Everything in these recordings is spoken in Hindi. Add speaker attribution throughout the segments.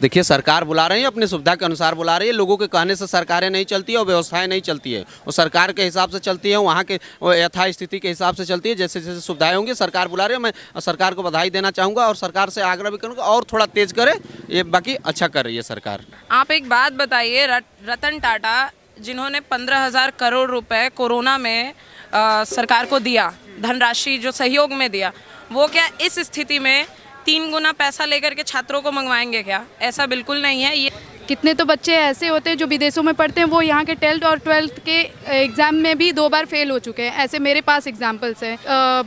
Speaker 1: देखिए, सरकार बुला रही है, अपनी सुविधा के अनुसार बुला रही है। लोगों के कहने से सरकारें नहीं चलती है और व्यवस्थाएं नहीं चलती है। वो सरकार के हिसाब से चलती है, वहाँ के यथास्थिति के हिसाब से चलती है। जैसे जैसे सुविधाएं होंगी, सरकार बुला रही है। मैं सरकार को बधाई देना चाहूँगा और सरकार से आग्रह भी करूँगा और थोड़ा तेज़ करे। ये बाकी अच्छा कर रही है सरकार।
Speaker 2: आप एक बात बताइए, रतन टाटा जिन्होंने 15,000 करोड़ रुपए कोरोना में सरकार को दिया, धनराशि जो सहयोग में दिया, वो क्या इस स्थिति में 3 गुना पैसा लेकर के छात्रों को मंगवाएंगे क्या? ऐसा बिल्कुल नहीं है। ये
Speaker 3: कितने तो बच्चे ऐसे होते हैं जो विदेशों में पढ़ते हैं, वो यहाँ के 10th और 12th के एग्ज़ाम में भी 2 बार फेल हो चुके हैं। ऐसे मेरे पास एग्जांपल्स हैं।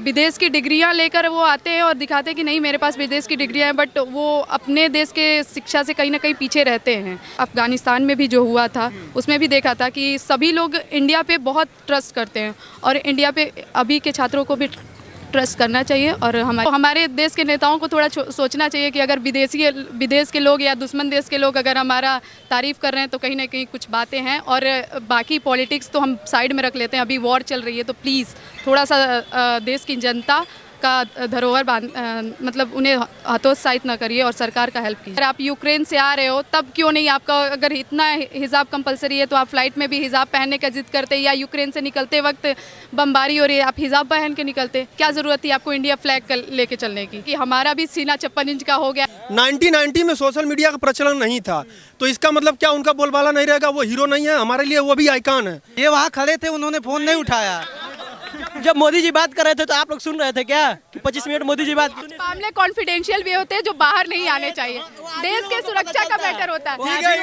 Speaker 3: विदेश की डिग्रियाँ लेकर वो आते हैं और दिखाते हैं कि नहीं मेरे पास विदेश की डिग्रियाँ हैं, बट वो अपने देश के शिक्षा से कहीं ना कहीं पीछे रहते हैं। अफ़गानिस्तान में भी जो हुआ था उसमें भी देखा था कि सभी लोग इंडिया पे बहुत ट्रस्ट करते हैं और इंडिया पे अभी के छात्रों को भी ट्रस्ट करना चाहिए। और हमारे देश के नेताओं को थोड़ा सोचना चाहिए कि अगर विदेश के लोग या दुश्मन देश के लोग अगर हमारा तारीफ़ कर रहे हैं तो कहीं ना कहीं कुछ बातें हैं। और बाकी पॉलिटिक्स तो हम साइड में रख लेते हैं, अभी वॉर चल रही है, तो प्लीज़ थोड़ा सा देश की जनता का धरोहर मतलब उन्हें हतोत्साहित न करिए और सरकार का हेल्प कीजिए। अगर आप यूक्रेन से आ रहे हो तब क्यों नहीं आपका, अगर इतना हिजाब कंपलसरी है तो आप फ्लाइट में भी हिजाब पहनने का जिद करते, या यूक्रेन से निकलते वक्त बमबारी हो रही है आप हिजाब पहन के निकलते। क्या ज़रूरत थी आपको इंडिया फ्लैग लेके चलने की? कि हमारा भी सीना 56 इंच का हो गया।
Speaker 4: 1990 में सोशल मीडिया का प्रचलन नहीं था, तो इसका मतलब क्या उनका बोलबाला नहीं रहेगा? वो हीरो नहीं है हमारे लिए, वो भी आइकॉन है।
Speaker 5: ये वहाँ खड़े थे, उन्होंने फोन नहीं उठाया। जब मोदी जी बात कर रहे थे तो आप लोग सुन रहे थे क्या कि 25 मिनट मोदी जी बात?
Speaker 3: मामले कॉन्फिडेंशियल भी होते हैं जो बाहर नहीं आने चाहिए। देश के सुरक्षा का मैटर होता है,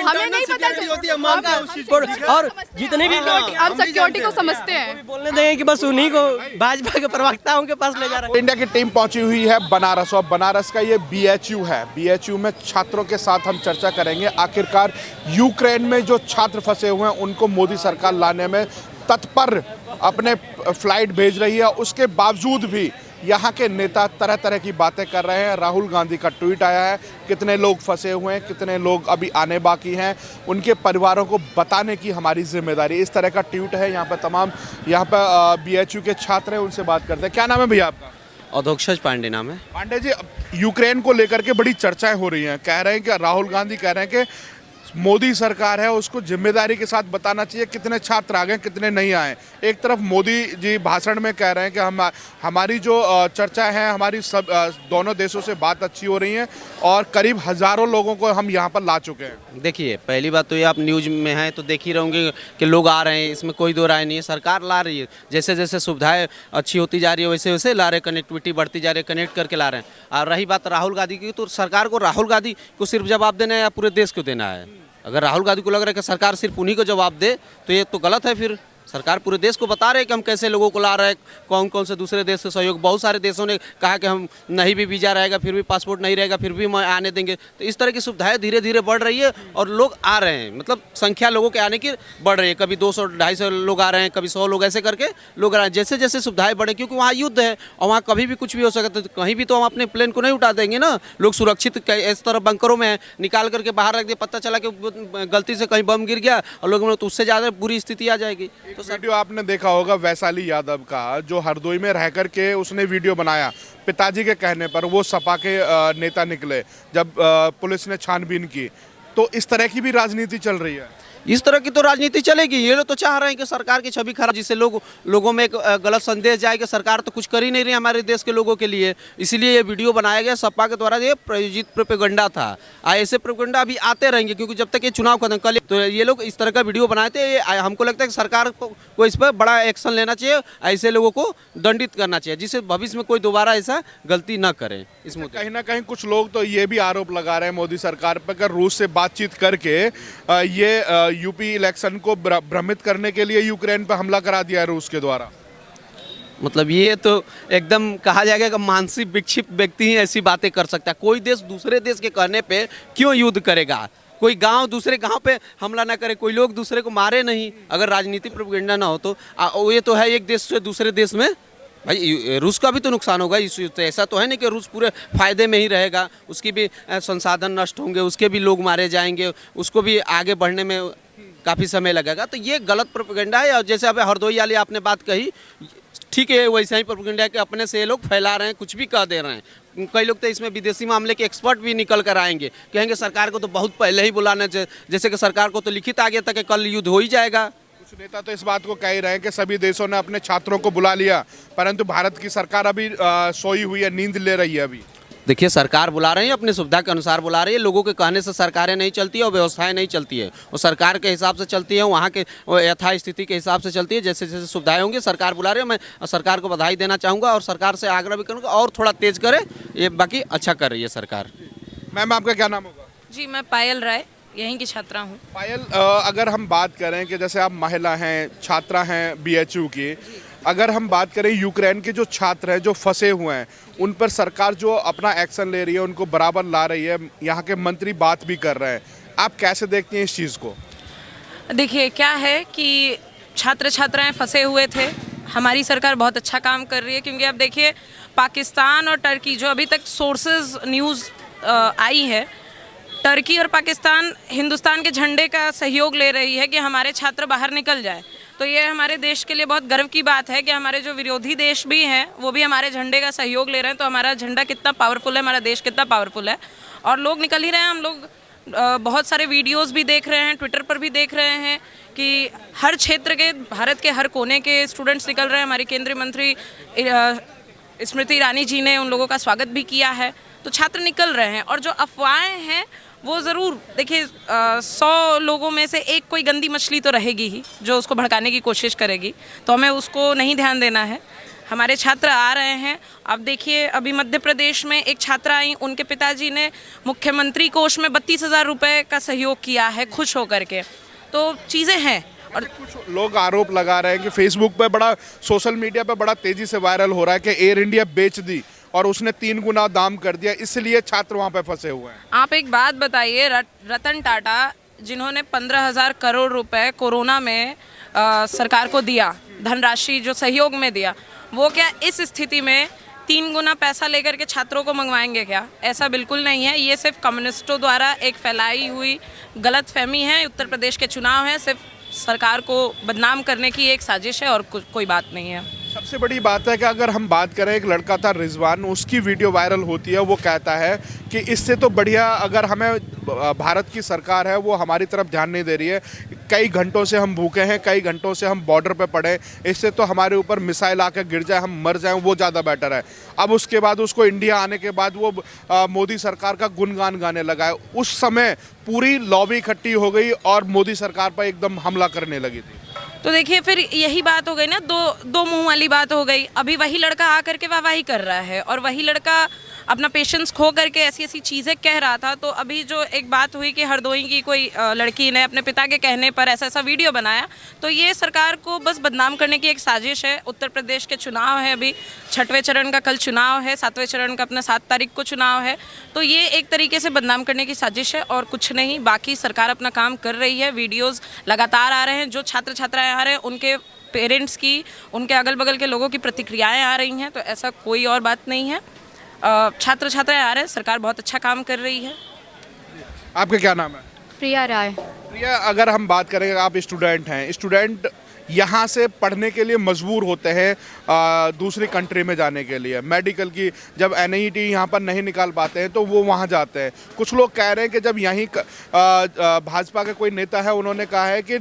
Speaker 3: हमें नहीं पता चलता।
Speaker 5: और जितने भी
Speaker 3: हम सिक्योरिटी को समझते हैं,
Speaker 5: बोलने देंगे कि बस उन्हीं को भाजपा के प्रवक्ताओं के पास ले जा रहे हैं।
Speaker 6: इंडिया की टीम पहुंची हुई है बनारस और बनारस का ये BHU है। BHU में छात्रों के साथ हम चर्चा करेंगे। आखिरकार यूक्रेन में जो छात्र फंसे हुए हैं उनको मोदी सरकार लाने में तत्पर अपने फ्लाइट भेज रही है। उसके बावजूद भी यहाँ के नेता तरह तरह की बातें कर रहे हैं। राहुल गांधी का ट्वीट आया है, कितने लोग फंसे हुए हैं, कितने लोग अभी आने बाकी हैं, उनके परिवारों को बताने की हमारी जिम्मेदारी। इस तरह का ट्वीट है। यहाँ पर तमाम BHU के छात्र हैं, उनसे बात करते हैं। क्या नाम है भैया आपका?
Speaker 1: अधोक्षज पांडे नाम है।
Speaker 6: पांडे जी, यूक्रेन को लेकर के बड़ी चर्चाएं हो रही हैं। कह रहे हैं कि राहुल गांधी कह रहे हैं कि मोदी सरकार है उसको जिम्मेदारी के साथ बताना चाहिए कितने छात्र आ गए कितने नहीं आए। एक तरफ मोदी जी भाषण में कह रहे हैं कि हमारी जो चर्चा है, हमारी सब दोनों देशों से बात अच्छी हो रही है और करीब हज़ारों लोगों को हम यहाँ पर ला चुके हैं।
Speaker 1: देखिए, पहली बात तो ये आप न्यूज़ में हैं तो देख ही रहोगे कि लोग आ रहे हैं, इसमें कोई दो राय नहीं है। सरकार ला रही है, जैसे जैसे सुविधाएं अच्छी होती जा रही है वैसे वैसे ला रहे, कनेक्टिविटी बढ़ती जा रही है, कनेक्ट करके ला रहे हैं। और रही बात राहुल गांधी की, तो सरकार को राहुल गांधी को सिर्फ जवाब देना है या पूरे देश को देना है? अगर राहुल गांधी को लग रहा है कि सरकार सिर्फ उन्हीं को जवाब दे तो ये तो गलत है। फिर सरकार पूरे देश को बता रहे हैं कि हम कैसे लोगों को ला रहे हैं, कौन कौन से दूसरे देश से सहयोग। बहुत सारे देशों ने कहा कि हम नहीं भी वीज़ा रहेगा, फिर भी पासपोर्ट नहीं रहेगा, फिर भी हम आने देंगे। तो इस तरह की सुविधाएं धीरे धीरे बढ़ रही है और लोग आ रहे हैं, मतलब संख्या लोगों के आने की बढ़ रही है। कभी 200-250 लोग आ रहे हैं, कभी 100 लोग, ऐसे करके लोग आ रहे हैं। जैसे जैसे सुविधाएं बढ़े, क्योंकि वहाँ युद्ध है और वहाँ कभी भी कुछ भी हो सकता है, तो कहीं भी तो हम अपने प्लेन को नहीं उठा देंगे ना। लोग सुरक्षित इस तरह बंकरों में निकाल करके बाहर रख दिए, पता चला कि गलती से कहीं बम गिर गया और लोगों तो उससे ज़्यादा बुरी स्थिति आ जाएगी। तो
Speaker 6: वीडियो आपने देखा होगा वैशाली यादव का, जो हरदोई में रह करके उसने वीडियो बनाया। पिताजी के कहने पर वो सपा के नेता निकले जब पुलिस ने छानबीन की। तो इस तरह की भी राजनीति चल रही है।
Speaker 1: इस तरह की तो राजनीति चलेगी। ये लोग तो चाह रहे हैं कि सरकार की छवि खराब, जिससे लोगों में एक गलत संदेश जाए कि सरकार तो कुछ कर ही नहीं रही हमारे देश के लोगों के लिए। इसलिए ये वीडियो बनाया गया, सपा के द्वारा ये प्रायोजित प्रोपेगेंडा था। ऐसे प्रोपेगेंडा अभी आते रहेंगे, क्योंकि जब तक ये चुनाव खत्म कर, तो ये लोग इस तरह का वीडियो बनाए थे। हमको लगता है कि सरकार को इस पर बड़ा एक्शन लेना चाहिए, ऐसे लोगों को दंडित करना चाहिए, जिससे भविष्य में कोई दोबारा ऐसा गलती न करे। इसमें
Speaker 6: कहीं ना कहीं कुछ लोग तो ये भी आरोप लगा रहे हैं मोदी सरकार पर कि रूस से बातचीत करके ये यूपी इलेक्शन को भ्रमित करने के लिए यूक्रेन पर हमला करा दिया है रूस के द्वारा।
Speaker 1: मतलब ये तो एकदम कहा जाएगा कि मानसिक विक्षिप्त व्यक्ति ही ऐसी बातें कर सकता है। कोई देश दूसरे देश के कहने पे क्यों युद्ध करेगा? कोई गांव दूसरे गांव पे हमला ना करे, कोई लोग दूसरे को मारे नहीं। अगर राजनीतिक प्रोपेगेंडा ना हो तो ये तो है एक देश से दूसरे देश में, भाई रूस का भी तो नुकसान होगा। ऐसा तो है नहीं कि रूस पूरे फायदे में ही रहेगा। उसकी भी संसाधन नष्ट होंगे, उसके भी लोग मारे जाएंगे, उसको भी आगे बढ़ने में काफ़ी समय लगेगा। तो ये गलत प्रोपेगेंडा है। और जैसे अब हरदोई वाली आपने बात कही, ठीक है, वैसा ही प्रोपेगेंडा कि अपने से ये लोग फैला रहे हैं, कुछ भी कह दे रहे हैं। कई लोग तो इसमें विदेशी मामले के एक्सपर्ट भी निकल कर आएंगे, कहेंगे सरकार को तो बहुत पहले ही बुलाना चाहिए, जैसे कि सरकार को तो लिखित आ गया था कि कल युद्ध हो ही जाएगा।
Speaker 6: कुछ नेता तो इस बात को कह ही रहे हैं कि सभी देशों ने अपने छात्रों को बुला लिया, परंतु भारत की सरकार अभी सोई हुई है, नींद ले रही है। अभी
Speaker 1: देखिए, सरकार बुला रही है, अपनी सुविधा के अनुसार बुला रही है। लोगों के कहने से सरकारें नहीं चलती है और व्यवस्थाएं नहीं चलती है, वो सरकार के हिसाब से चलती है, वहाँ के यथा स्थिति के हिसाब से चलती है। जैसे जैसे सुविधाएं होंगी सरकार बुला रही है। मैं सरकार को बधाई देना चाहूँगा और सरकार से आग्रह भी करूँगा और थोड़ा तेज करे, ये बाकी अच्छा कर रही है सरकार।
Speaker 6: मैम, आपका क्या नाम होगा?
Speaker 2: जी, मैं पायल राय यहीं की छात्रा हूँ।
Speaker 6: पायल, अगर हम बात करें कि जैसे आप महिला हैं, छात्रा हैं BHU की, अगर हम बात करें यूक्रेन के जो छात्र हैं जो फंसे हुए हैं, उन पर सरकार जो अपना एक्शन ले रही है, उनको बराबर ला रही है, यहाँ के मंत्री बात भी कर रहे हैं, आप कैसे देखती हैं इस चीज़ को?
Speaker 2: देखिए, क्या है कि छात्र छात्राएं फंसे हुए थे, हमारी सरकार बहुत अच्छा काम कर रही है। क्योंकि अब देखिए, पाकिस्तान और टर्की, जो अभी तक सोर्सेज न्यूज़ आई है, टर्की और पाकिस्तान हिंदुस्तान के झंडे का सहयोग ले रही है कि हमारे छात्र बाहर निकल जाए। तो ये हमारे देश के लिए बहुत गर्व की बात है कि हमारे जो विरोधी देश भी हैं वो भी हमारे झंडे का सहयोग ले रहे हैं। तो हमारा झंडा कितना पावरफुल है, हमारा देश कितना पावरफुल है, और लोग निकल ही रहे हैं। हम लोग बहुत सारे वीडियोस भी देख रहे हैं, ट्विटर पर भी देख रहे हैं कि हर क्षेत्र के, भारत के हर कोने के स्टूडेंट्स निकल रहे हैं। हमारी केंद्रीय मंत्री स्मृति ईरानी जी ने उन लोगों का स्वागत भी किया है। तो छात्र निकल रहे हैं, और जो अफवाहें हैं वो ज़रूर, देखिए 100 लोगों में से एक कोई गंदी मछली तो रहेगी ही जो उसको भड़काने की कोशिश करेगी, तो हमें उसको नहीं ध्यान देना है। हमारे छात्र आ रहे हैं। अब देखिए, अभी मध्य प्रदेश में एक छात्रा आई, उनके पिताजी ने मुख्यमंत्री कोष में 32,000 रुपये का सहयोग किया है, खुश होकर के। तो चीज़ें हैं। और
Speaker 6: कुछ लोग आरोप लगा रहे हैं कि फेसबुक पे बड़ा, सोशल मीडिया पे बड़ा तेज़ी से वायरल हो रहा है कि एयर इंडिया बेच दी और उसने 3 गुना दाम कर दिया, इसलिए छात्र वहाँ पे फंसे हुए हैं।
Speaker 2: आप एक बात बताइए, रतन टाटा जिन्होंने 15,000 करोड़ रुपए कोरोना में सरकार को दिया, धनराशि जो सहयोग में दिया, वो क्या इस स्थिति में 3 गुना पैसा लेकर के छात्रों को मंगवाएंगे क्या? ऐसा बिल्कुल नहीं है। ये सिर्फ कम्युनिस्टों द्वारा एक फैलाई हुई गलत फहमी है। उत्तर प्रदेश के चुनाव है, सिर्फ सरकार को बदनाम करने की एक साजिश है, और कोई बात नहीं है।
Speaker 6: सबसे बड़ी बात है कि अगर हम बात करें, एक लड़का था रिजवान, उसकी वीडियो वायरल होती है, वो कहता है कि इससे तो बढ़िया अगर हमें भारत की सरकार है वो हमारी तरफ ध्यान नहीं दे रही है, कई घंटों से हम भूखे हैं, कई घंटों से हम बॉर्डर पे पड़े, इससे तो हमारे ऊपर मिसाइल आकर गिर जाए, हम मर जाएं, वो ज़्यादा बेटर है। अब उसके बाद उसको इंडिया आने के बाद वो मोदी सरकार का गुणगान गाने लगा है। उस समय पूरी लॉबी इकट्ठी हो गई और मोदी सरकार पर एकदम हमला करने लगी थी।
Speaker 2: तो देखिए, फिर यही बात हो गई ना, दो मुंह वाली बात हो गई। अभी वही लड़का आकर के वाहवाही कर रहा है, और वही लड़का अपना पेशेंस खो करके ऐसी ऐसी चीज़ें कह रहा था। तो अभी जो एक बात हुई कि हरदोई की कोई लड़की ने अपने पिता के कहने पर ऐसा ऐसा वीडियो बनाया, तो ये सरकार को बस बदनाम करने की एक साजिश है। उत्तर प्रदेश के चुनाव है, अभी 6वें चरण का कल चुनाव है, 7वें चरण का अपना 7 तारीख को चुनाव है। तो ये एक तरीके से बदनाम करने की साजिश है और कुछ नहीं। बाकी सरकार अपना काम कर रही है। वीडियोज़ लगातार आ रहे हैं, जो छात्र छात्राएँ आ रहे हैं उनके पेरेंट्स की, उनके अगल बगल के लोगों की प्रतिक्रियाएं आ रही हैं। तो ऐसा कोई और बात नहीं है। छात्र छात्राएं आ रहे हैं, सरकार बहुत अच्छा काम कर रही है।
Speaker 6: आपका क्या नाम है?
Speaker 3: प्रिया राय।
Speaker 6: प्रिया, अगर हम बात करें, आप स्टूडेंट हैं, स्टूडेंट यहाँ से पढ़ने के लिए मजबूर होते हैं दूसरी कंट्री में जाने के लिए, मेडिकल की जब NIET यहाँ पर नहीं निकाल पाते हैं तो वो वहाँ जाते हैं। कुछ लोग कह रहे हैं कि जब यहीं भाजपा के कोई नेता है, उन्होंने कहा है कि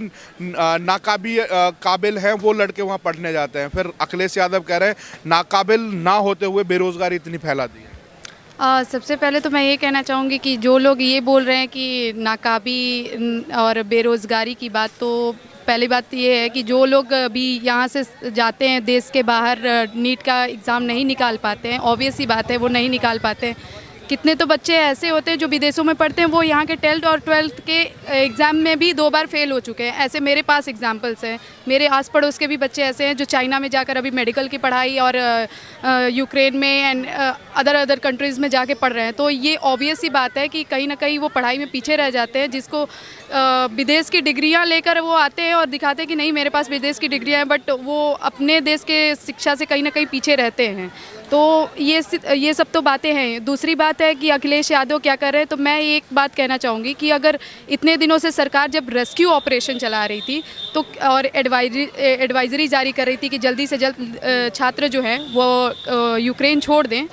Speaker 6: काबिल हैं वो लड़के वहाँ पढ़ने जाते हैं। फिर अखिलेश यादव कह रहे हैं नाकाबिल ना होते हुए बेरोज़गारी इतनी फैला दी है।
Speaker 3: सबसे पहले तो मैं ये कहना चाहूँगी कि जो लोग ये बोल रहे हैं कि नाकाबी और बेरोज़गारी की बात, तो पहली बात ये है कि जो लोग अभी यहाँ से जाते हैं देश के बाहर, नीट का एग्ज़ाम नहीं निकाल पाते हैं, ऑब्वियस ही बात है वो नहीं निकाल पाते हैं। कितने तो बच्चे ऐसे होते हैं जो विदेशों में पढ़ते हैं, वो यहाँ के 10th और 12th के एग्ज़ाम में भी 2 बार फेल हो चुके हैं। ऐसे मेरे पास एग्जांपल्स हैं। मेरे आस पड़ोस के भी बच्चे ऐसे हैं जो चाइना में जाकर अभी मेडिकल की पढ़ाई और यूक्रेन में एंड अदर कंट्रीज़ में जाके पढ़ रहे हैं। तो ये ऑब्वियस ही बात है कि कहीं ना कहीं वो पढ़ाई में पीछे रह जाते हैं। जिसको विदेश की डिग्रियाँ लेकर वो आते हैं और दिखाते हैं कि नहीं मेरे पास विदेश की डिग्रियाँ हैं, बट वो अपने देश के शिक्षा से कहीं ना कहीं पीछे रहते हैं। तो ये सब तो बातें हैं। दूसरी बात बात है कि अखिलेश यादव क्या कर रहे हैं, तो मैं एक बात कहना चाहूँगी कि अगर इतने दिनों से सरकार जब रेस्क्यू ऑपरेशन चला रही थी तो और एडवाइजरी जारी कर रही थी कि जल्दी से जल्द छात्र जो हैं वो यूक्रेन छोड़ दें,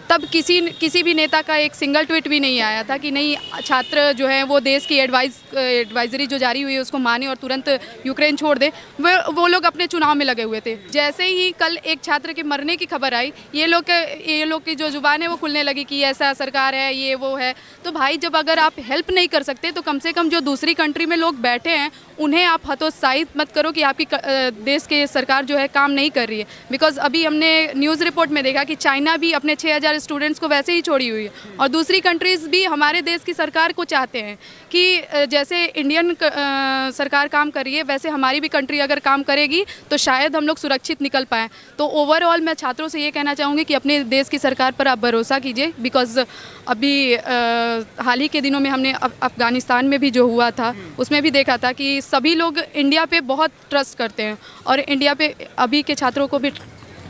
Speaker 3: तब किसी भी नेता का एक सिंगल ट्वीट भी नहीं आया था कि नहीं छात्र जो हैं वो देश की एडवाइजरी जो जारी हुई है उसको माने और तुरंत यूक्रेन छोड़ दे। वो लोग अपने चुनाव में लगे हुए थे। जैसे ही कल एक छात्र के मरने की खबर आई, ये लोग की जो जुबान है वो खुलने लगी कि ऐसा सरकार है, ये वो है। तो भाई जब अगर आप हेल्प नहीं कर सकते तो कम से कम जो दूसरी कंट्री में लोग बैठे हैं उन्हें आप हतोत्साहित मत करो कि आपकी देश की सरकार जो है काम नहीं कर रही है। बिकॉज अभी हमने न्यूज़ रिपोर्ट में देखा कि चाइना भी अपने 6000 स्टूडेंट्स को वैसे ही छोड़ी हुई है और दूसरी कंट्रीज़ भी हमारे देश की सरकार को चाहते हैं कि जैसे इंडियन सरकार काम कर रही है वैसे हमारी भी कंट्री अगर काम करेगी तो शायद हम लोग सुरक्षित निकल पाएँ। तो ओवरऑल मैं छात्रों से ये कहना चाहूँगी कि अपने देश की सरकार पर आप भरोसा कीजिए। बिकॉज अभी हाल ही के दिनों में हमने अफ़गानिस्तान में भी जो हुआ था उसमें भी देखा था कि सभी लोग इंडिया पे बहुत ट्रस्ट करते हैं और इंडिया पे अभी के छात्रों को भी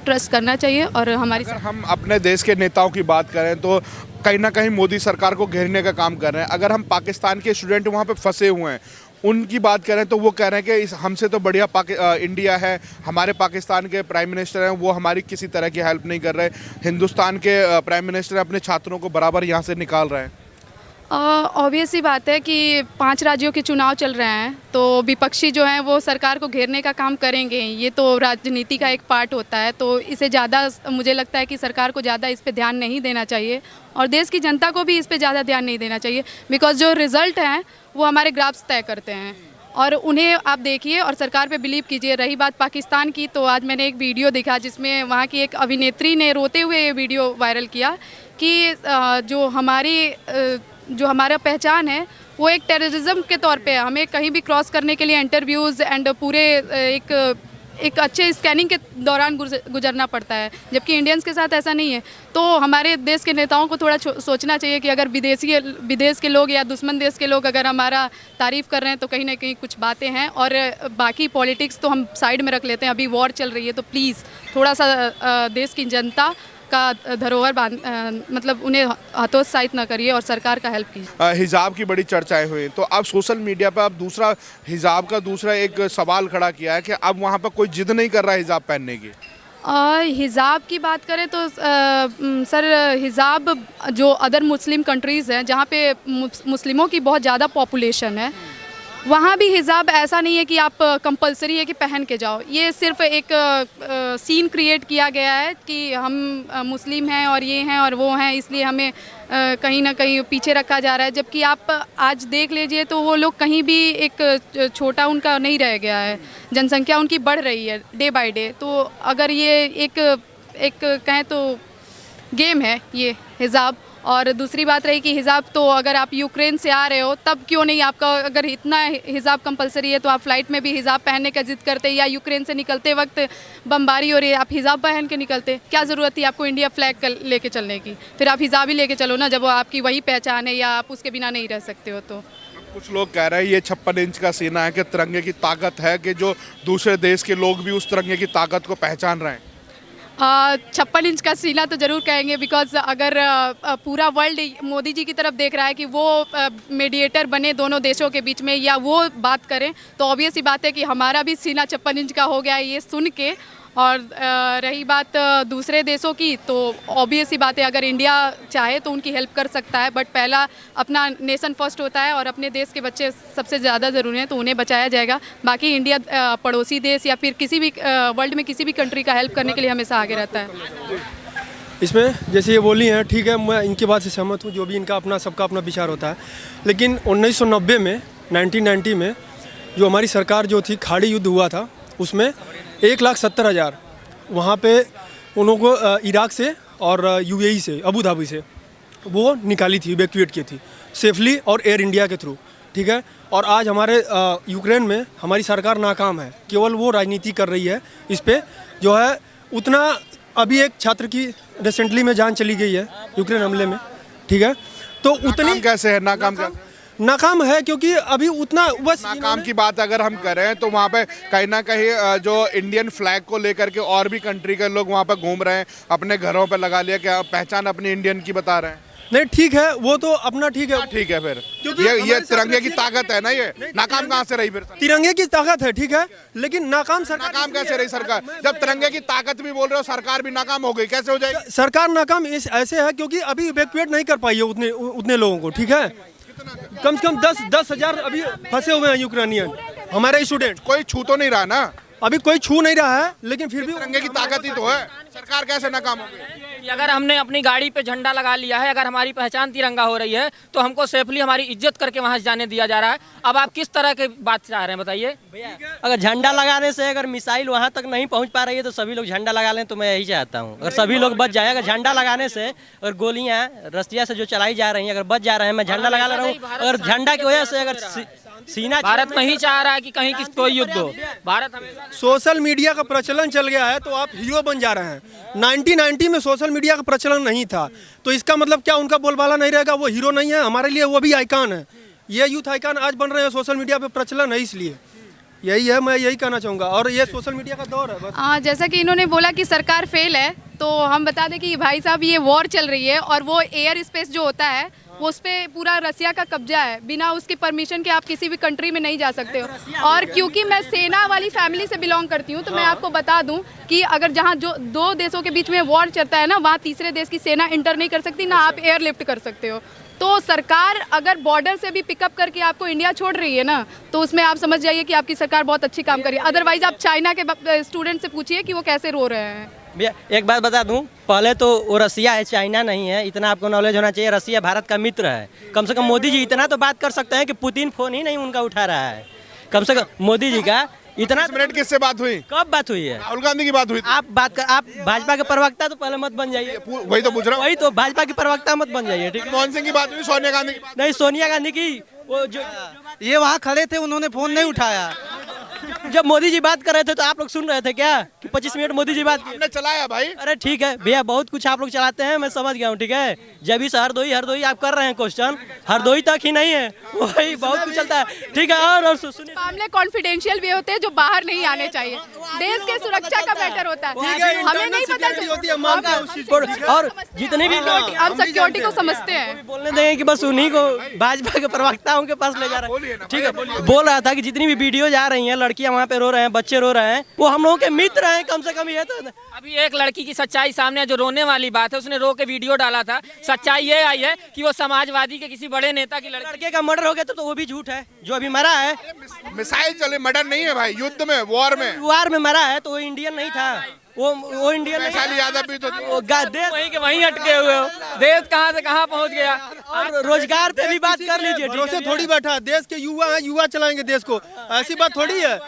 Speaker 3: ट्रस्ट करना चाहिए। और हमारी
Speaker 6: अगर हम अपने देश के नेताओं की बात करें तो कहीं ना कहीं मोदी सरकार को घेरने का काम कर रहे हैं। अगर हम पाकिस्तान के स्टूडेंट वहाँ पे फंसे हुए हैं उनकी बात करें तो वो कह रहे हैं कि हमसे तो बढ़िया इंडिया है, हमारे पाकिस्तान के प्राइम मिनिस्टर हैं वो हमारी किसी तरह की हेल्प नहीं कर रहे। हिंदुस्तान के प्राइम मिनिस्टर अपने छात्रों को बराबर यहाँ से निकाल रहे हैं।
Speaker 3: ऑब्वियस सी बात है कि 5 राज्यों के चुनाव चल रहे हैं तो विपक्षी जो हैं वो सरकार को घेरने का काम करेंगे। ये तो राजनीति का एक पार्ट होता है। तो इसे ज़्यादा मुझे लगता है कि सरकार को ज़्यादा इस पे ध्यान नहीं देना चाहिए और देश की जनता को भी इस पे ज़्यादा ध्यान नहीं देना चाहिए। बिकॉज जो रिज़ल्ट हैं वो हमारे ग्राफ्स तय करते हैं और उन्हें आप देखिए और सरकार पे बिलीव कीजिए। रही बात पाकिस्तान की, तो आज मैंने एक वीडियो देखा जिसमें वहाँ की एक अभिनेत्री ने रोते हुए ये वीडियो वायरल किया कि जो हमारा पहचान है वो एक टेररिज्म के तौर पे है। हमें कहीं भी क्रॉस करने के लिए इंटरव्यूज़ एंड पूरे एक अच्छे स्कैनिंग के दौरान गुजरना पड़ता है, जबकि इंडियंस के साथ ऐसा नहीं है। तो हमारे देश के नेताओं को थोड़ा सोचना चाहिए कि अगर विदेश के लोग या दुश्मन देश के लोग अगर हमारा तारीफ़ कर रहे हैं तो कहीं ना कहीं कुछ बातें हैं। और बाकी पॉलिटिक्स तो हम साइड में रख लेते हैं, अभी वॉर चल रही है तो प्लीज़ थोड़ा सा देश की जनता का धरोहर मतलब उन्हें हतोत्साहित न करिए और सरकार का हेल्प कीजिए।
Speaker 6: हिजाब की बड़ी चर्चाएं हुई तो अब सोशल मीडिया पर अब दूसरा हिजाब का दूसरा एक सवाल खड़ा किया है कि अब वहाँ पर कोई जिद नहीं कर रहा है हिजाब पहनने की।
Speaker 3: हिजाब की बात करें तो सर हिजाब जो अदर मुस्लिम कंट्रीज़ हैं जहाँ पे मुस्लिमों की बहुत ज़्यादा पॉपुलेशन है वहाँ भी हिजाब ऐसा नहीं है कि आप कंपलसरी है कि पहन के जाओ। ये सिर्फ एक सीन क्रिएट किया गया है कि हम मुस्लिम हैं और ये हैं और वो हैं, इसलिए हमें कहीं ना कहीं पीछे रखा जा रहा है। जबकि आप आज देख लीजिए तो वो लोग कहीं भी एक छोटा उनका नहीं रह गया है, जनसंख्या उनकी बढ़ रही है डे बाय डे। तो अगर ये एक कहें तो गेम है ये हिजाब। और दूसरी बात रही कि हिजाब तो अगर आप यूक्रेन से आ रहे हो तब क्यों नहीं आपका अगर इतना हिजाब कंपलसरी है तो आप फ़्लाइट में भी हिजाब पहनने का जिद करते, या यूक्रेन से निकलते वक्त बमबारी हो रही है आप हिजाब पहन के निकलते। क्या ज़रूरत थी आपको इंडिया फ्लैग लेके चलने की? फिर आप हिजाब ही लेके चलो ना जब वो आपकी वही पहचान है या आप उसके बिना नहीं रह सकते हो। तो
Speaker 6: कुछ लोग कह रहे हैं ये 56 इंच का सीना है कि तिरंगे की ताकत है कि जो दूसरे देश के लोग भी उस तिरंगे की ताकत को पहचान रहे हैं।
Speaker 3: 56 इंच का सीना तो ज़रूर कहेंगे। बिकॉज अगर पूरा वर्ल्ड मोदी जी की तरफ देख रहा है कि वो मीडिएटर बने दोनों देशों के बीच में या वो बात करें, तो ऑब्वियस ही बात है कि हमारा भी सीना 56 इंच का हो गया है ये सुन के। और रही बात दूसरे देशों की, तो ऑब्वियस ही बात है अगर इंडिया चाहे तो उनकी हेल्प कर सकता है, बट पहला अपना नेशन फर्स्ट होता है और अपने देश के बच्चे सबसे ज़्यादा ज़रूरी हैं तो उन्हें बचाया जाएगा। बाकी इंडिया पड़ोसी देश या फिर किसी भी वर्ल्ड में किसी भी कंट्री का हेल्प करने के लिए हमेशा आगे रहता है।
Speaker 4: इसमें जैसे ये बोली हैं ठीक है, मैं इनकी बात से सहमत हूँ, जो भी इनका अपना सबका अपना विचार होता है। लेकिन 1990 में 1990 में जो हमारी सरकार जो थी, खाड़ी युद्ध हुआ था, उसमें 1,70,000 वहाँ पे उन लोगों को इराक से और यूएई से, अबू धाबी से वो निकाली थी, इवैक्यूएट की थी सेफली और एयर इंडिया के थ्रू, ठीक है। और आज हमारे यूक्रेन में हमारी सरकार नाकाम है, केवल वो राजनीति कर रही है। इस पर जो है उतना, अभी एक छात्र की रिसेंटली में जान चली गई है यूक्रेन हमले में, ठीक है। तो उतनी
Speaker 6: कैसे है
Speaker 4: नाकाम है क्योंकि अभी उतना बस
Speaker 6: नाकाम की बात अगर हम करें तो वहाँ पे कहीं ना कहीं जो इंडियन फ्लैग को लेकर के और भी कंट्री के लोग वहाँ पे घूम रहे हैं, अपने घरों पे लगा लिया, क्या पहचान अपनी इंडियन की बता रहे हैं।
Speaker 4: नहीं ठीक है, वो तो अपना ठीक है,
Speaker 6: ठीक है फिर
Speaker 4: क्योंकि
Speaker 6: ये
Speaker 4: हमारे
Speaker 6: तिरंगे की ताकत है ना, ये नाकाम कहाँ से रही फिर?
Speaker 4: तिरंगे की ताकत है, ठीक है, लेकिन नाकाम सरकार
Speaker 6: नाकाम कैसे रही सरकार? जब तिरंगे की ताकत भी बोल रहे हो, सरकार भी नाकाम हो गई, कैसे हो जाएगी?
Speaker 4: सरकार नाकाम ऐसे है क्योंकि अभी इवैक्यूएट नहीं कर पाई है उतने लोगों को, ठीक है। कम से कम 10,000 अभी फंसे हुए हैं यूक्रेनियन, हमारे स्टूडेंट।
Speaker 6: कोई छू तो नहीं रहा ना,
Speaker 4: अभी कोई छू नहीं रहा है, लेकिन फिर भी
Speaker 6: तिरंगे की ताकत ही तो है। सरकार कैसे नाकाम हो गई?
Speaker 7: अगर हमने अपनी गाड़ी पे झंडा लगा लिया है, अगर हमारी पहचान तिरंगा हो रही है, तो हमको सेफली हमारी इज्जत करके वहां से जाने दिया जा रहा है। अब आप किस तरह की बात चाह रहे हैं बताइए?
Speaker 5: अगर झंडा लगाने से अगर मिसाइल वहाँ तक नहीं पहुँच पा रही है तो सभी लोग झंडा लगा लें, तो मैं यही चाहता हूँ। अगर सभी लोग बच जाए, अगर झंडा लगाने से और गोलियाँ रसिया से जो चलाई जा रही हैं अगर बच जा रहे हैं, मैं झंडा लगा ले रहा हूँ, अगर झंडा की वजह से अगर सीना
Speaker 7: भारत नहीं चाह रहा है कि कहीं कोई युद्ध हो। भारत हमेशा
Speaker 4: सोशल मीडिया का प्रचलन चल गया है तो आप हीरो बन जा रहे हैं। 1990 में सोशल मीडिया का प्रचलन नहीं था, तो इसका मतलब क्या उनका बोलबाला नहीं रहेगा, वो हीरो नहीं है? हमारे लिए वो भी आइकॉन है। ये यूथ आइकॉन आज बन रहे हैं, सोशल मीडिया पे प्रचलन है, इसलिए यही है, मैं यही कहना चाहूँगा। और ये सोशल मीडिया का दौर है बस।
Speaker 3: हाँ, जैसा कि इन्होंने बोला कि सरकार फेल है, तो हम बता दें कि भाई साहब ये वॉर चल रही है और वो एयर स्पेस जो होता है वो उस पर पूरा रसिया का कब्जा है। बिना उसकी परमिशन के आप किसी भी कंट्री में नहीं जा सकते हो। और क्योंकि मैं सेना वाली फैमिली से बिलोंग करती हूँ, तो मैं आपको बता दूं कि अगर जहाँ जो दो देशों के बीच में वॉर चलता है ना, वहाँ तीसरे देश की सेना इंटर नहीं कर सकती, ना आप एयरलिफ्ट कर सकते हो। तो सरकार अगर बॉर्डर से भी पिकअप करके आपको इंडिया छोड़ रही है ना, तो उसमें आप समझ जाइए कि आपकी सरकार बहुत अच्छी काम कर रही है। अदरवाइज आप चाइना के स्टूडेंट से पूछिए कि वो कैसे रो रहे हैं।
Speaker 5: भैया एक बात बता दूं, पहले तो वो रसिया है, चाइना नहीं है, इतना आपको नॉलेज होना चाहिए। रसिया भारत का मित्र है। कम से कम मोदी जी इतना तो बात कर सकते हैं कि पुतिन फोन ही नहीं उनका उठा रहा है। कम से कम मोदी जी का इतना
Speaker 6: 10 मिनट किससे बात हुई?
Speaker 5: कब बात हुई है?
Speaker 6: राहुल गांधी की बात हुई थी।
Speaker 5: आप भाजपा के प्रवक्ता तो पहले मत बन जाइए।
Speaker 6: वही तो पूछ रहा हूँ।
Speaker 5: वही तो भाजपा के प्रवक्ता मत बन जाइए, ठीक है?
Speaker 6: मनमोहन सिंह की बात हुई, सोनिया गांधी की बात?
Speaker 5: नहीं, सोनिया गांधी की वो जो ये वहाँ खड़े थे, उन्होंने फोन नहीं उठाया। जब मोदी जी बात कर रहे थे तो आप लोग सुन रहे थे क्या कि 25 मिनट मोदी जी बात
Speaker 6: हमने चलाया भाई।
Speaker 5: अरे ठीक है भैया, बहुत कुछ आप लोग चलाते हैं, मैं समझ गया हूँ, ठीक है। जब इस हरदोई आप कर रहे हैं क्वेश्चन, हरदोई तक ही नहीं है, वही बहुत कुछ चलता है, ठीक है। और सुनिए,
Speaker 3: मामले कॉन्फिडेंशियल भी होते हैं जो बाहर नहीं आने चाहिए। देश के सुरक्षा का मैटर होता है, हमें नहीं पता
Speaker 5: और जितने भी
Speaker 3: हम सिक्योरिटी को समझते हैं।
Speaker 5: बोलने देंगे कि बस उन्हीं को भाजपा के प्रवक्ताओं के पास ले जा रहे हैं, ठीक है। बोल रहा था कि जितनी भी वीडियो जा रही हैं, लड़कियां वहाँ पे रो रहे हैं, बच्चे रो रहे हैं, वो हम लोगों के मित्र हैं, कम से कम ये तो।
Speaker 7: अभी एक लड़की की सच्चाई सामने है, जो रोने वाली बात है, उसने रो के वीडियो डाला था। सच्चाई ये आई है कि वो समाजवादी के किसी बड़े नेता की
Speaker 5: लड़के का मर्डर हो गया तो वो भी झूठ है। जो अभी मरा है,
Speaker 6: मिसाइल चले, मर्डर नहीं है भाई, युद्ध में, वॉर में
Speaker 5: मरा है, तो वो इंडियन नहीं था। वो इंडियन
Speaker 6: वैशाली यादव भी तो
Speaker 5: देश
Speaker 7: वहीं के वहीं अटके हुए हो। देश कहाँ से कहाँ पहुँच गया।
Speaker 5: और रोजगार पे भी बात कर लीजिए।
Speaker 4: भरोसे थोड़ी बैठा है, देश के युवा हैं, युवा चलाएंगे देश को, ऐसी बात थोड़ी है।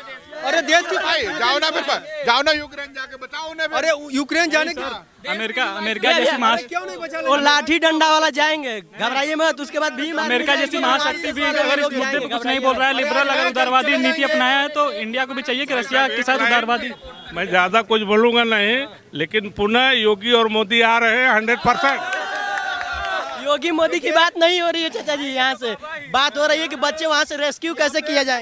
Speaker 4: अरे देश की
Speaker 6: भाई जाओ ना, फिर जाओ ना यूक्रेन जाके बताओ उन्हें।
Speaker 4: अरे यूक्रेन जाने की
Speaker 8: अमेरिका जैसी
Speaker 4: क्यों नहीं बचा?
Speaker 5: वो लाठी डंडा वाला जाएंगे, घबराइए मत। उसके बाद भी
Speaker 8: अमेरिका जैसी महाशक्ति भी अगर इस मुद्दे पर कुछ नहीं बोल रहा है, लिबरल अगर उदारवादी नीति अपनाया है, तो इंडिया को भी चाहिए कि रशिया के साथ उदारवादी।
Speaker 9: मैं ज़्यादा कुछ बोलूँगा नहीं, लेकिन पुनः योगी और मोदी आ रहे हैं 100%।
Speaker 5: योगी मोदी की बात नहीं हो रही है चाचा जी, यहाँ से बात हो रही है कि बच्चे वहाँ से रेस्क्यू कैसे किया जाएंगे।